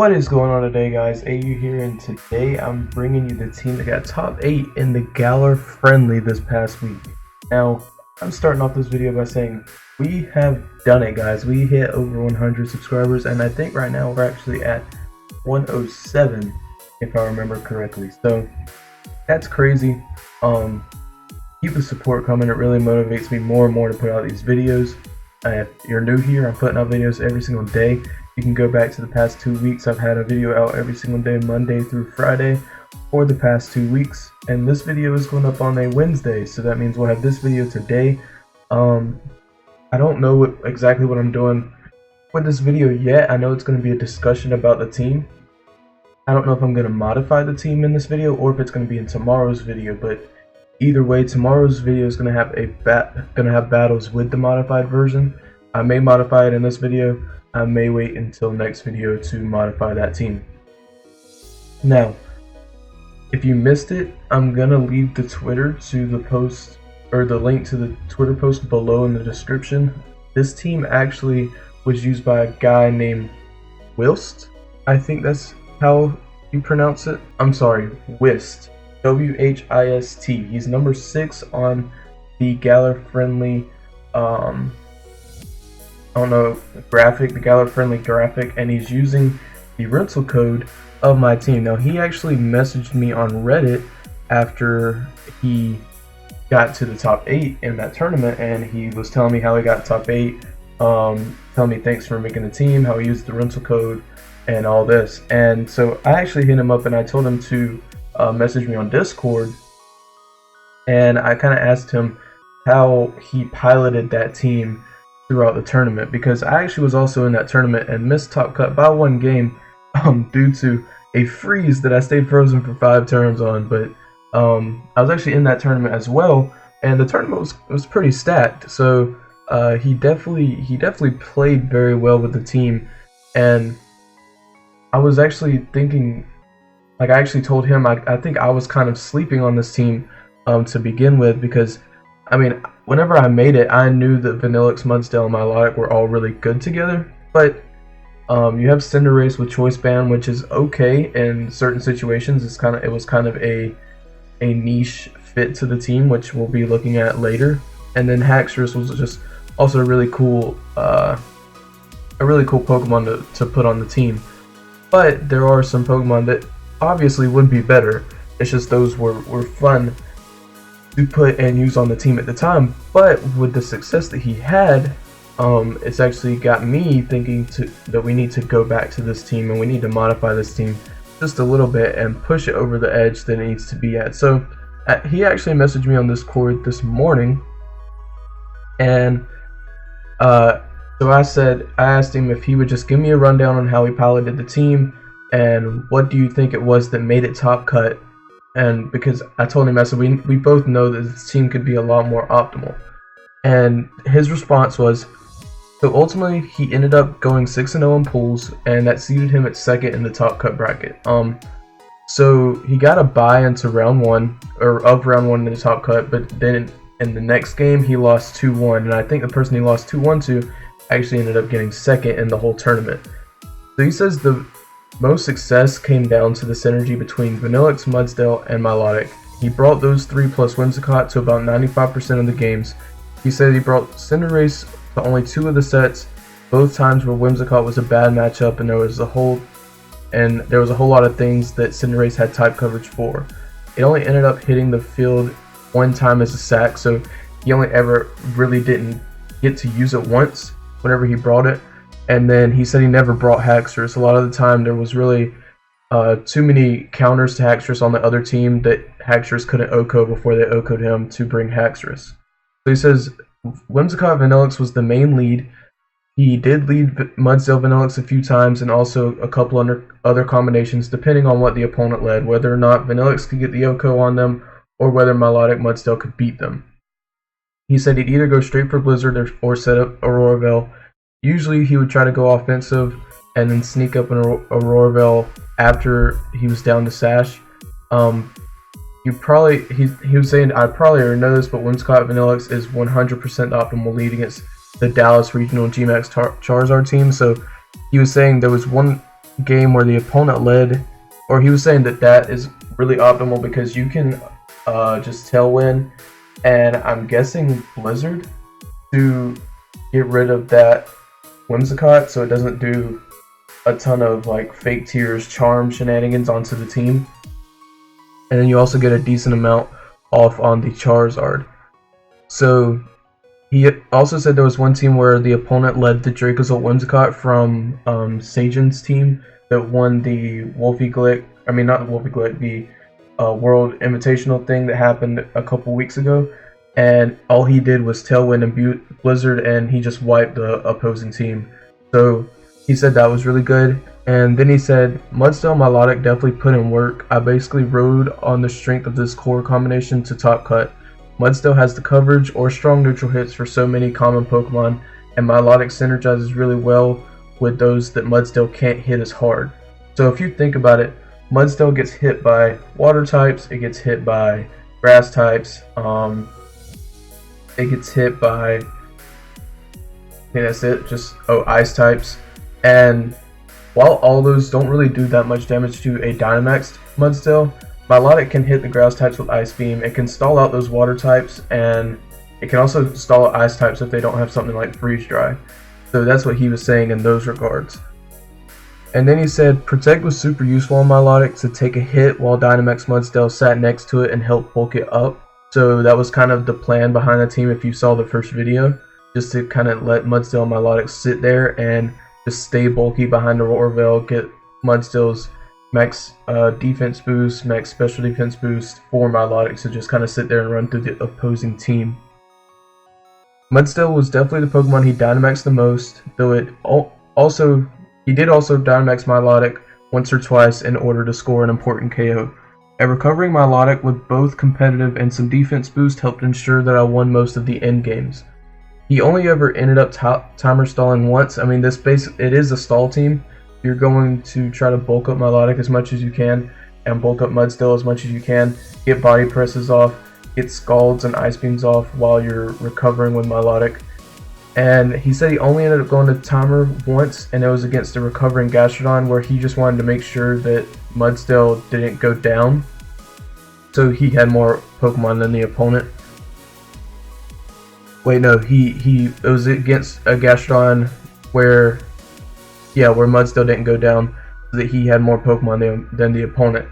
What is going on today, guys? AU here, and today I'm bringing you the team that got top 8 in the Galar friendly this past week. Now, I'm starting off this video by saying we have done it, guys. We hit over 100 subscribers, and I think right now we're actually at 107, if I remember correctly. So that's crazy. Keep the support coming. It really motivates me more and more to put out these videos. If you're new here, I'm putting out videos every single day. You can go back to the past 2 weeks. I've had a video out every single day, Monday through Friday, for the past 2 weeks. And this video is going up on a Wednesday, so that means we'll have this video today. I don't know exactly what I'm doing with this video yet. I know it's going to be a discussion about the team. I don't know if I'm going to modify the team in this video or if it's going to be in tomorrow's video, but either way, tomorrow's video is going to have battles with the modified version. I may modify it in this video. I may wait until next video to modify that team. Now, if you missed it, I'm gonna leave the Twitter to the post, or the link to the Twitter post below in the description. This team actually was used by a guy named Whist. I think that's how you pronounce it. I'm sorry, Whist. W-H-I-S-T. He's number 6 on the Galar friendly the Galar friendly graphic, and he's using the rental code of my team. Now, he actually messaged me on Reddit after he got to the top 8 in that tournament, and he was telling me how he got top 8, telling me thanks for making the team, how he used the rental code, and all this. And so I actually hit him up and I told him to message me on Discord, and I kind of asked him how he piloted that team throughout the tournament, because I actually was also in that tournament and missed top cut by 1 game due to a freeze that I stayed frozen for 5 turns on. But I was actually in that tournament as well, and the tournament was pretty stacked. So he definitely played very well with the team, and I was actually thinking, like, I actually told him I think I was kind of sleeping on this team to begin with, because I mean, whenever I made it, I knew that Vanillix, Mudsdale, and Milotic were all really good together. But you have Cinderace with Choice Band, which is okay in certain situations. It was kind of a niche fit to the team, which we'll be looking at later. And then Haxorus was just also a really cool Pokemon to put on the team. But there are some Pokemon that obviously would be better. It's just those were fun to put and use on the team at the time. But with the success that he had, it's actually got me thinking that we need to go back to this team and we need to modify this team just a little bit and push it over the edge that it needs to be at. So he actually messaged me on Discord this morning, and so I asked him if he would just give me a rundown on how he piloted the team and what do you think it was that made it top cut. And because I told him, I said, we both know that this team could be a lot more optimal. And his response was, so ultimately he ended up going 6-0 in pools, and that seeded him at 2nd in the top cut bracket. So he got a bye into round 1 in the top cut, but then in the next game he lost 2-1, and I think the person he lost 2-1 to actually ended up getting 2nd in the whole tournament. So he says the most success came down to the synergy between Vanillix, Mudsdale, and Milotic. He brought those 3 plus Whimsicott to about 95% of the games. He said he brought Cinderace to only 2 of the sets, both times where Whimsicott was a bad matchup, and there was a whole lot of things that Cinderace had type coverage for. It only ended up hitting the field 1 time as a sack, so he only ever really didn't get to use it once whenever he brought it. And then he said he never brought Haxorus. A lot of the time there was really too many counters to Haxorus on the other team that Haxorus couldn't OHKO before they OHKO'd him to bring Haxorus. So he says Whimsicott Vanillix was the main lead. He did lead Mudsdale Vanillix a few times, and also a couple other combinations depending on what the opponent led, whether or not Vanillix could get the OHKO on them or whether Milotic Mudsdale could beat them. He said he'd either go straight for Blizzard or set up Aurora Veil. Usually he would try to go offensive and then sneak up an Aurora Veil after he was down to Sash. He was saying, I probably already know this, but Whimsicott Vanillix is 100% optimal lead against the Dallas Regional GMAX Charizard team. So he was saying there was one game where the opponent led, or he was saying that that is really optimal because you can just tailwind, and I'm guessing Blizzard, to get rid of that Whimsicott so it doesn't do a ton of like fake tiers, charm shenanigans onto the team. And then you also get a decent amount off on the Charizard. So he also said there was one team where the opponent led the Dracozolt Whimsicott from Sajan's team that won the Wolfie Glick, I mean not the Wolfie Glick, the World Invitational thing that happened a couple weeks ago. And all he did was tailwind and Blizzard, and he just wiped the opposing team. So he said that was really good. And then he said, Mudsdale and Milotic definitely put in work. I basically rode on the strength of this core combination to top cut. Mudsdale has the coverage or strong neutral hits for so many common Pokemon, and Milotic synergizes really well with those that Mudsdale can't hit as hard. So if you think about it, Mudsdale gets hit by water types, it gets hit by grass types, it gets hit by, I think that's it, just ice types. And while all those don't really do that much damage to a Dynamaxed Mudsdale, Milotic can hit the grass types with Ice Beam, it can stall out those water types, and it can also stall out ice types if they don't have something like Freeze Dry. So that's what he was saying in those regards. And then he said, Protect was super useful on Milotic to take a hit while Dynamax Mudsdale sat next to it and help bulk it up. So that was kind of the plan behind the team if you saw the first video, just to kind of let Mudsdale and Milotic sit there and just stay bulky behind the Roarveil, get Mudsdale's max defense boost, max special defense boost for Milotic, so just kind of sit there and run through the opposing team. Mudsdale was definitely the Pokemon he Dynamaxed the most, though he did also Dynamax Milotic once or twice in order to score an important KO. A recovering Milotic with both competitive and some defense boost helped ensure that I won most of the end games. He only ever ended up timer stalling once. I mean, it is a stall team. You're going to try to bulk up Milotic as much as you can and bulk up Mudsdale as much as you can, get body presses off, get Scalds and Ice Beams off while you're recovering with Milotic. And he said he only ended up going to timer once, and it was against a recovering Gastrodon where he just wanted to make sure that Mudsdale didn't go down, so he had more Pokemon than the opponent. Wait, no, it was against a Gastrodon where Mudsdale didn't go down, so that he had more Pokemon than the opponent.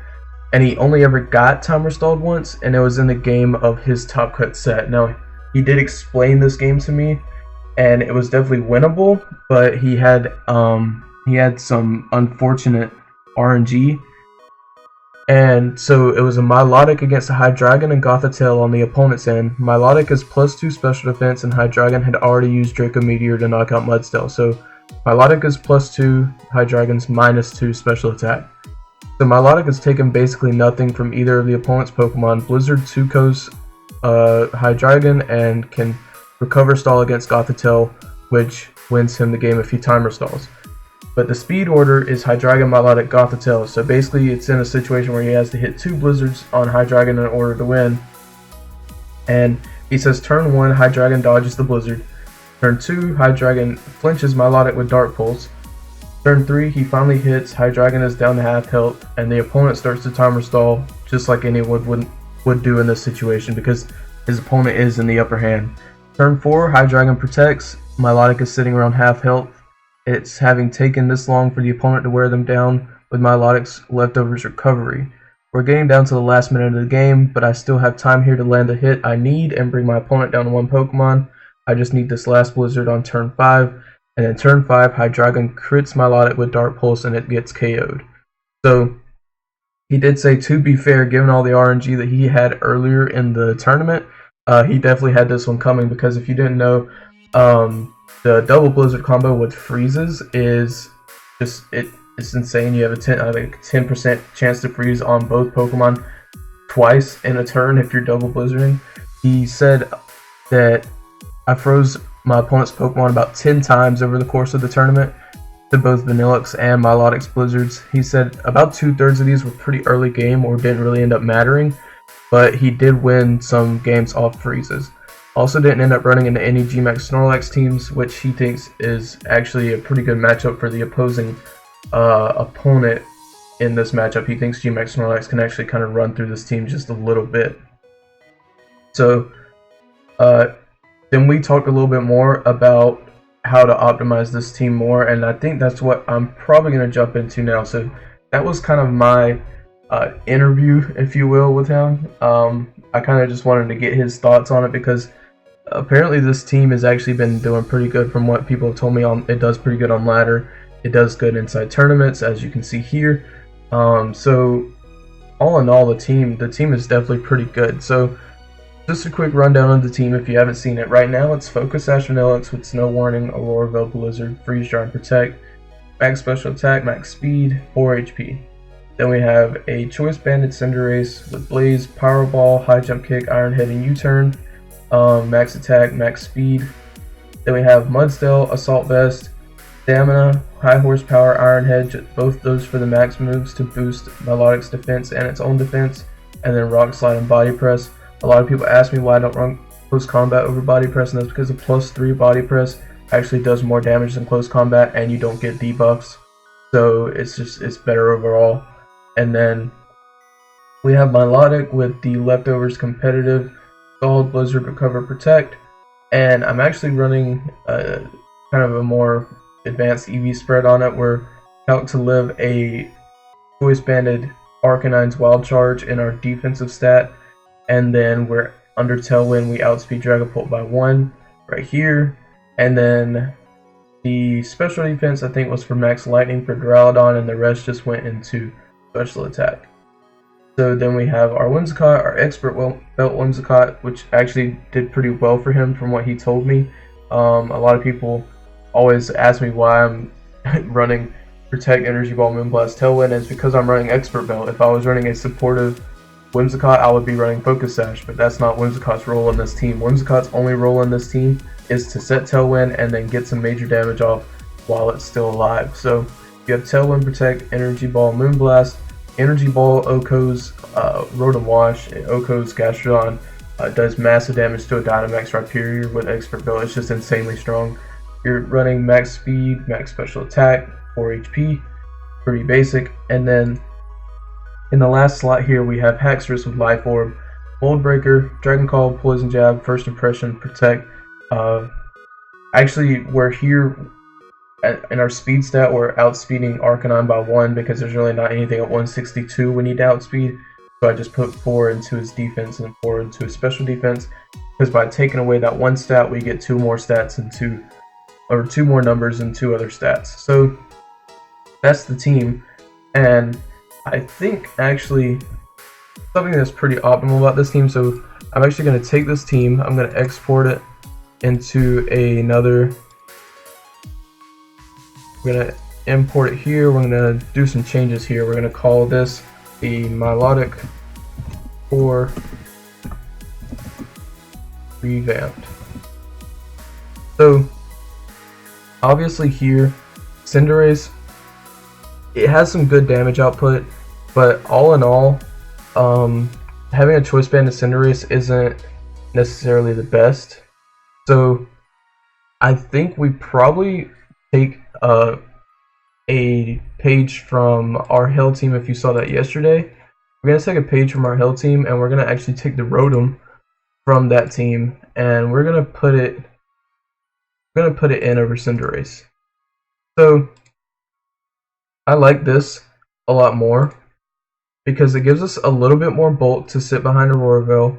And he only ever got timer stalled once, and it was in the game of his top cut set. Now, he did explain this game to me, and it was definitely winnable, but he had some unfortunate RNG. And so it was a Milotic against a Hydreigon and Gothitelle on the opponent's end. Milotic is +2 special defense, and Hydreigon had already used Draco Meteor to knock out Mudsdale. So Milotic is +2, Hydreigon's -2 special attack. So Milotic has taken basically nothing from either of the opponent's Pokemon. Blizzard 2-Co's Hydreigon and can recover stall against Gothitelle, which wins him the game if he timer stalls. But the speed order is Hydreigon, Milotic, Gothitelle, so basically it's in a situation where he has to hit 2 Blizzards on Hydreigon in order to win. And he says turn 1, Hydreigon dodges the Blizzard. Turn 2, Hydreigon flinches Milotic with Dark Pulse. Turn 3, he finally hits, Hydreigon is down to half health, and the opponent starts to timer stall, just like anyone would do in this situation, because his opponent is in the upper hand. Turn 4, Hydreigon protects, Milotic is sitting around half health. It's having taken this long for the opponent to wear them down with Milotic's leftovers recovery. We're getting down to the last minute of the game, but I still have time here to land the hit I need and bring my opponent down to 1 Pokemon. I just need this last Blizzard on turn 5, and in turn 5, Hydreigon crits Milotic with Dark Pulse and it gets KO'd. So, he did say, to be fair, given all the RNG that he had earlier in the tournament, he definitely had this one coming, because if you didn't know, the double Blizzard combo with freezes is just, it's insane. You have a 10% chance to freeze on both Pokemon twice in a turn if you're double Blizzarding. He said that I froze my opponent's Pokemon about 10 times over the course of the tournament to both Vanillix and Milotic's Blizzards. He said about 2/3 of these were pretty early game or didn't really end up mattering, but he did win some games off freezes. Also didn't end up running into any GMAX Snorlax teams, which he thinks is actually a pretty good matchup for the opposing opponent in this matchup. He thinks GMX Snorlax can actually kind of run through this team just a little bit. So then we talked a little bit more about how to optimize this team more, and I think that's what I'm probably going to jump into now. So that was kind of my interview, if you will, with him. I kind of just wanted to get his thoughts on it because apparently this team has actually been doing pretty good from what people have told me. It does pretty good on ladder. It does good inside tournaments, as you can see here. So all in all, the team is definitely pretty good. So just a quick rundown of the team if you haven't seen it. Right now it's Focus Sash Vanillix with Snow Warning, Aurora Veil Blizzard, Freeze Dry and Protect, Max Special Attack, Max Speed, 4 HP. Then we have a Choice Banded Cinderace with Blaze, Power Ball, High Jump Kick, Iron Head, and U-Turn, Max Attack, Max Speed. Then we have Mudsdale, Assault Vest, Stamina, High Horsepower, Iron Head, both those for the max moves to boost Milotic's defense and its own defense, and then Rock Slide and Body Press. A lot of people ask me why I don't run close combat over body press, and that's because the +3 body press actually does more damage than close combat, and you don't get debuffs. So it's better overall. And then we have Milotic with the Leftovers Competitive, Scald, Blizzard, Recover, Protect, and I'm actually running kind of a more advanced EV spread on it. We're out to live a Choice Banded Arcanine's Wild Charge in our defensive stat. And then we're under Tailwind, we outspeed Dragapult by 1 right here. And then the special defense I think was for Max Lightning for Duraludon, and the rest just went into special attack. So then we have our Whimsicott, our Expert Belt Whimsicott, which actually did pretty well for him from what he told me. A lot of people always ask me why I'm running Protect, Energy Ball, Moonblast, Tailwind. It's because I'm running Expert Belt. If I was running a supportive Whimsicott, I would be running Focus Sash, but that's not Whimsicott's role in this team. Whimsicott's only role in this team is to set Tailwind and then get some major damage off while it's still alive. So you have Tailwind, Protect, Energy Ball, Moonblast, Energy Ball, Oko's Rotom Wash, Oko's Gastrodon does massive damage to a Dynamax Rhyperior with Expert Belt. It's just insanely strong. You're running Max Speed, Max Special Attack, 4 HP, pretty basic, and then in the last slot here, we have Haxorus with Life Orb, Mold Breaker, Dragon Call, Poison Jab, First Impression, Protect. Actually, we're here in our speed stat, we're outspeeding Arcanine by 1 because there's really not anything at 162 we need to outspeed. So I just put 4 into his defense and 4 into his special defense, because by taking away that 1 stat, we get 2 more stats and 2 more numbers and 2 other stats. So that's the team, and I think actually something that's pretty optimal about this team. So I'm actually going to take this team, I'm going to export it into another. We're going to import it here. We're going to do some changes here. We're going to call this the Milotic 4 revamped. So obviously here, Cinderace, it has some good damage output, but all in all, having a Choice Banded Cinderace isn't necessarily the best. So I think we probably take a page from our Hill team. If you saw that yesterday, we're gonna take a page from our Hill team, and we're gonna actually take the Rotom from that team, and we're gonna put it in over Cinderace. So I like this a lot more because it gives us a little bit more bulk to sit behind Aurora Veil.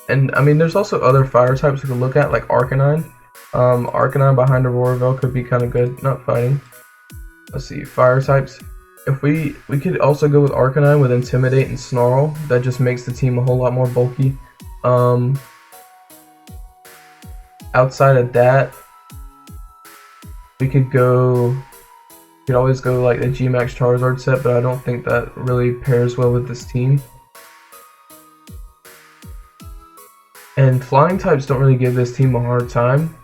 And I mean, there's also other fire types we could look at, like Arcanine. Arcanine behind Aurora Veil could be kind of good. Not fighting. Let's see, fire types. If we could also go with Arcanine with Intimidate and Snarl. That just makes the team a whole lot more bulky. Outside of that, we could always go like the G-Max Charizard set, but I don't think that really pairs well with this team. And flying types don't really give this team a hard time.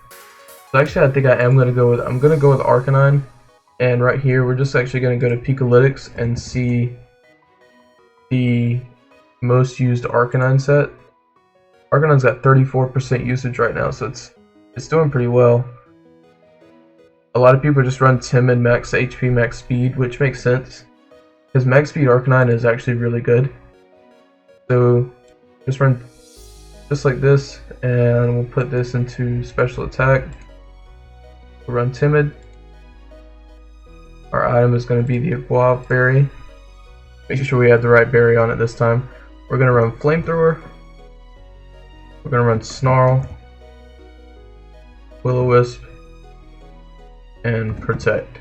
So actually I think I'm gonna go with Arcanine. And right here we're just actually gonna go to Pikalytics and see the most used Arcanine set. Arcanine's got 34% usage right now, so it's doing pretty well. A lot of people just run Timid, max HP, max speed, which makes sense because max speed Arcanine is actually really good. So just run just like this, and we'll put this into special attack. We'll run Timid. Our item is going to be the Guava Berry. Make sure we have the right berry on it this time. We're going to run Flamethrower. We're going to run Snarl, Will-O-Wisp, and Protect.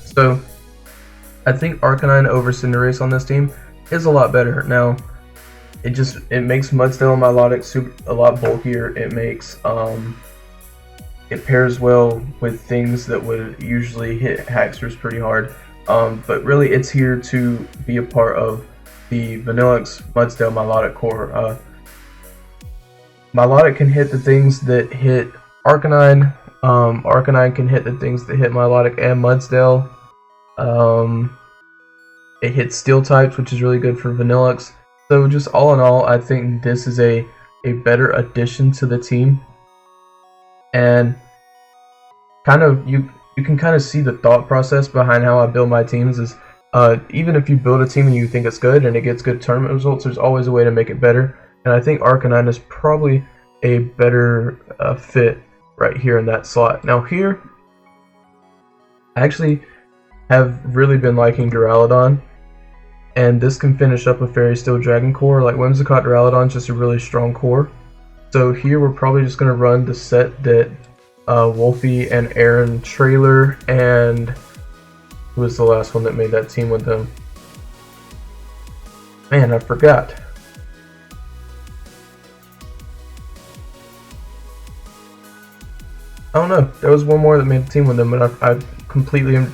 So I think Arcanine over Cinderace on this team is a lot better. Now it makes Mudsdale and Milotic a lot bulkier. It makes it pairs well with things that would usually hit Haxorus pretty hard. But really it's here to be a part of the Vanillix Mudsdale Milotic core. Milotic can hit the things that hit Arcanine. Arcanine can hit the things that hit Milotic and Mudsdale. It hits Steel types, which is really good for Vanillix. So just all in all, I think this is a better addition to the team. And kind of you can kind of see the thought process behind how I build my teams is even if you build a team and you think it's good and it gets good tournament results, there's always a way to make it better. And I think Arcanine is probably a better fit right here in that slot. Now here, I actually have really been liking Duraludon, and this can finish up a Fairy Steel Dragon core. Like Whimsicott Duraludon is just a really strong core. So here we're probably just going to run the set that Wolfie and Aaron Trailer, and who was the last one that made that team with them? Man, I forgot. I don't know. There was one more that made the team with them, but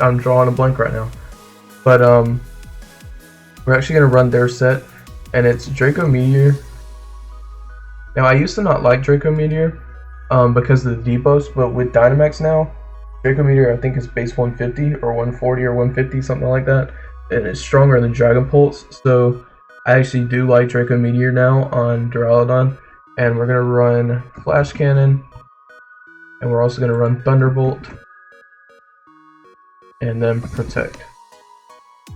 I'm drawing a blank right now. But we're actually gonna run their set, and it's Draco Meteor. Now I used to not like Draco Meteor because of the debuffs, but with Dynamax now, Draco Meteor I think is base 150 or 140 or 150, something like that, and it's stronger than Dragon Pulse. So I actually do like Draco Meteor now on Duraludon, and we're gonna run Flash Cannon. And we're also going to run Thunderbolt and then Protect. So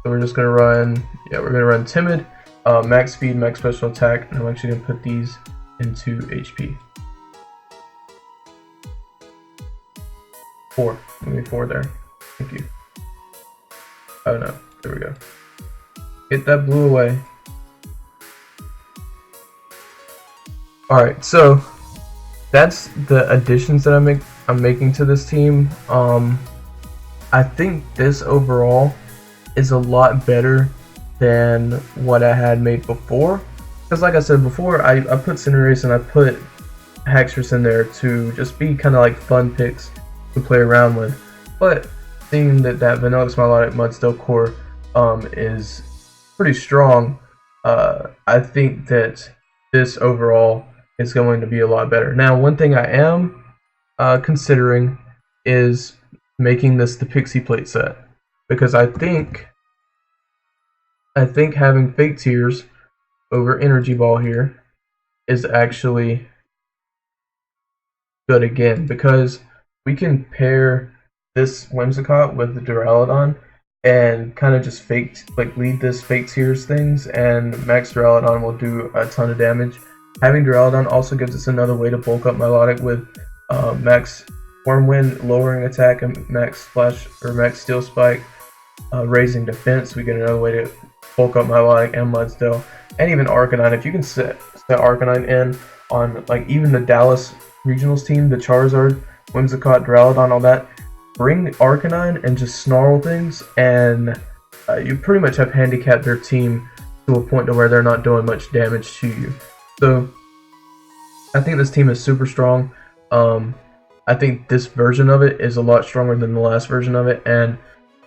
we're just going to run, we're going to run Timid, max speed, max special attack, and I'm actually going to put these into HP. 4. Give me 4 there. Thank you. Oh no, there we go. Get that blue away. Alright, so that's the additions that I'm making to this team. I think this overall is a lot better than what I had made before. Because like I said before, I put Cinderace and I put Haxorus in there to just be kind of like fun picks to play around with. But seeing that Vanillix Milotic Mudsdale core is pretty strong, I think that this overall is going to be a lot better. Now, one thing I am considering is making this the Pixie Plate set, because I think having Fake Tears over Energy Ball here is actually good again, because we can pair this Whimsicott with the Duraludon and kind of just lead this Fake Tears things, and Max Duraludon will do a ton of damage. Having Duraludon also gives us another way to bulk up Milotic with Max Wormwind, lowering attack, and Max Splash or Max Steel Spike, raising defense. We get another way to bulk up Milotic and Mudsdale, and even Arcanine. If you can set Arcanine in on like even the Dallas Regionals team, the Charizard, Whimsicott, Duraludon, all that, bring Arcanine and just snarl things, and you pretty much have handicapped their team to a point to where they're not doing much damage to you. So I think this team is super strong. I think this version of it is a lot stronger than the last version of it, and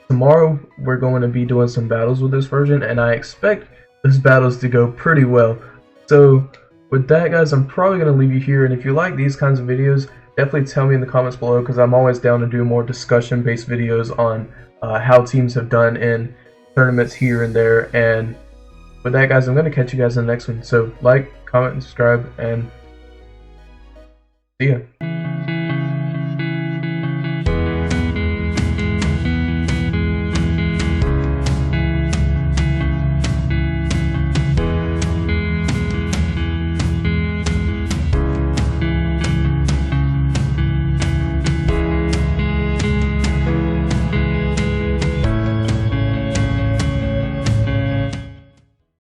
tomorrow we're going to be doing some battles with this version, and I expect those battles to go pretty well. So with that, guys, I'm probably going to leave you here, and if you like these kinds of videos, definitely tell me in the comments below, because I'm always down to do more discussion-based videos on how teams have done in tournaments here and there. And with that, guys, I'm going to catch you guys in the next one. So like, comment, and subscribe, and see ya.